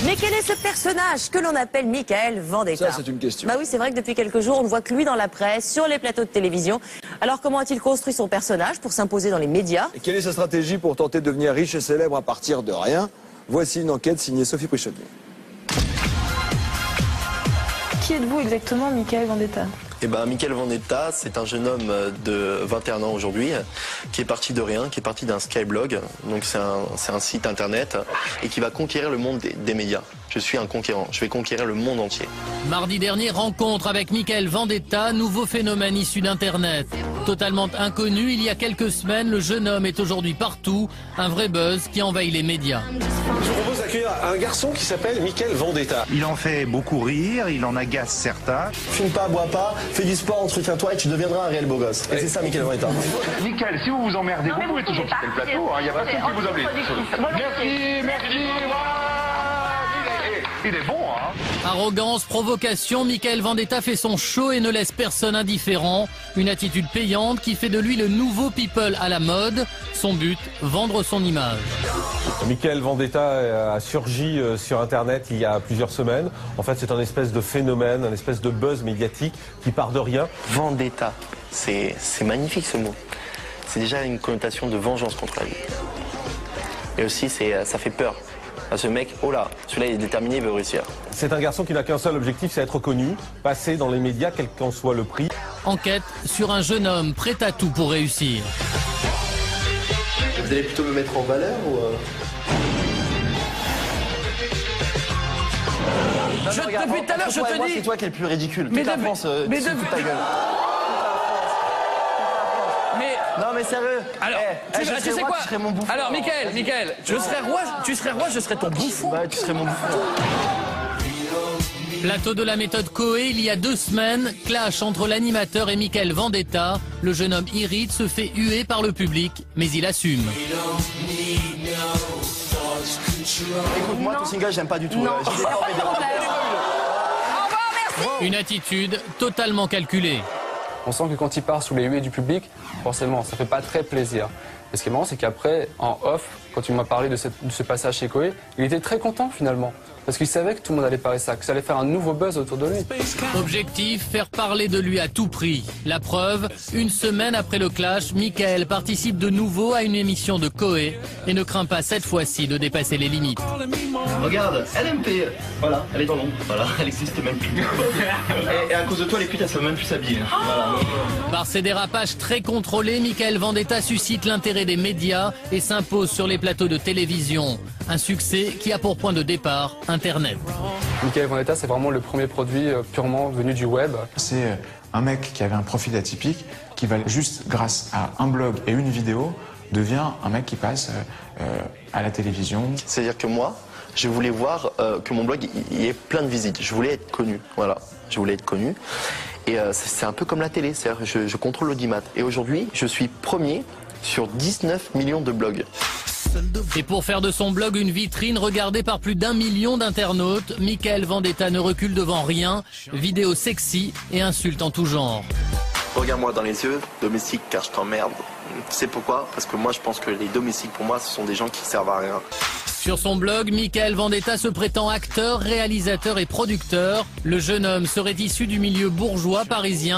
Mais quel est ce personnage que l'on appelle Mickaël Vendetta? Ça, c'est une question. Bah oui, c'est vrai que depuis quelques jours, on ne voit que lui dans la presse, sur les plateaux de télévision. Alors comment a-t-il construit son personnage pour s'imposer dans les médias? Et quelle est sa stratégie pour tenter de devenir riche et célèbre à partir de rien? Voici une enquête signée Sophie Prichonnier. Qui êtes-vous exactement, Mickaël Vendetta? Eh ben, Mickaël Vendetta, c'est un jeune homme de 21 ans aujourd'hui, qui est parti de rien, qui est parti d'un Skyblog, donc c'est un site internet, et qui va conquérir le monde des médias. Je suis un conquérant, je vais conquérir le monde entier. Mardi dernier, rencontre avec Mickaël Vendetta, nouveau phénomène issu d'Internet. Totalement inconnu, il y a quelques semaines, le jeune homme est aujourd'hui partout, un vrai buzz qui envahit les médias. Je vous propose d'accueillir un garçon qui s'appelle Mickaël Vendetta. Il en fait beaucoup rire, il en agace certains. Fume pas, bois pas, fais du sport, entretiens-toi et tu deviendras un réel beau gosse. Et c'est ça Mickaël Vendetta. Mickaël, si vous vous emmerdez, vous pouvez toujours quitter le plateau, il n'y a pas personne qui vous oblige. Merci, voilà. Il est bon, hein. Arrogance, provocation, Mickaël Vendetta fait son show et ne laisse personne indifférent. Une attitude payante qui fait de lui le nouveau people à la mode. Son but, vendre son image. Mickaël Vendetta a surgi sur Internet il y a plusieurs semaines. En fait, c'est un espèce de phénomène, un espèce de buzz médiatique qui part de rien. Vendetta, c'est magnifique ce mot. C'est déjà une connotation de vengeance contre la vie. Et aussi, ça fait peur. À ce mec, oh là, celui-là il est déterminé, il veut réussir. C'est un garçon qui n'a qu'un seul objectif, c'est être connu, passer dans les médias, quel qu'en soit le prix. Enquête sur un jeune homme prêt à tout pour réussir. Vous allez plutôt me mettre en valeur ou... Depuis tout à l'heure, je te dis... C'est toi qui es le plus ridicule. Mais Toute la depuis- France, mais tu te fous de ta depuis- gueule. Mais... Non mais sérieux. Alors, je tu serais sais roi, quoi? tu serais mon bouffon. Alors, Mickaël, je serais roi, tu serais roi, je serais ton bouffon. Ouais, tu serais mon bouffon. Plateau de la méthode Coé, il y a 2 semaines, clash entre l'animateur et Mickaël Vendetta. Le jeune homme irrite, se fait huer par le public, mais il assume. Écoute, moi ton single j'aime pas du tout. J'ai des formes et des Une attitude totalement calculée. On sent que quand il part sous les huées du public, forcément, ça fait pas très plaisir. Et ce qui est marrant, c'est qu'après, en off, quand il m'a parlé de ce passage chez Coé, il était très content finalement. Parce qu'il savait que tout le monde allait parler ça, que ça allait faire un nouveau buzz autour de lui. Objectif, faire parler de lui à tout prix. La preuve, une semaine après le clash, Mickaël participe de nouveau à une émission de Coé et ne craint pas cette fois-ci de dépasser les limites. Regarde, LMP, voilà, elle est dans l'ombre, voilà, elle existe même plus. et à cause de toi, les putes, elles savent même plus s'habiller. Voilà. Par ses dérapages très contrôlés, Mickaël Vendetta suscite l'intérêt des médias et s'impose sur les plateaux de télévision. Un succès qui a pour point de départ Internet. Mickaël Vendetta, c'est vraiment le premier produit purement venu du web. C'est un mec qui avait un profil atypique, qui va juste grâce à un blog et une vidéo, devient un mec qui passe à la télévision. C'est-à-dire que moi, je voulais voir que mon blog il ait plein de visites. Je voulais être connu, voilà. Je voulais être connu. Et c'est un peu comme la télé, c'est-à-dire je contrôle l'audimat. Et aujourd'hui, je suis premier sur 19 millions de blogs. Et pour faire de son blog une vitrine regardée par plus d'1 million d'internautes, Mickaël Vendetta ne recule devant rien, vidéos sexy et insultes en tout genre. Regarde-moi dans les yeux, domestique, car je t'emmerde. Tu sais pourquoi? Parce que moi, je pense que les domestiques, pour moi, ce sont des gens qui servent à rien. Sur son blog, Mickaël Vendetta se prétend acteur, réalisateur et producteur. Le jeune homme serait issu du milieu bourgeois parisien.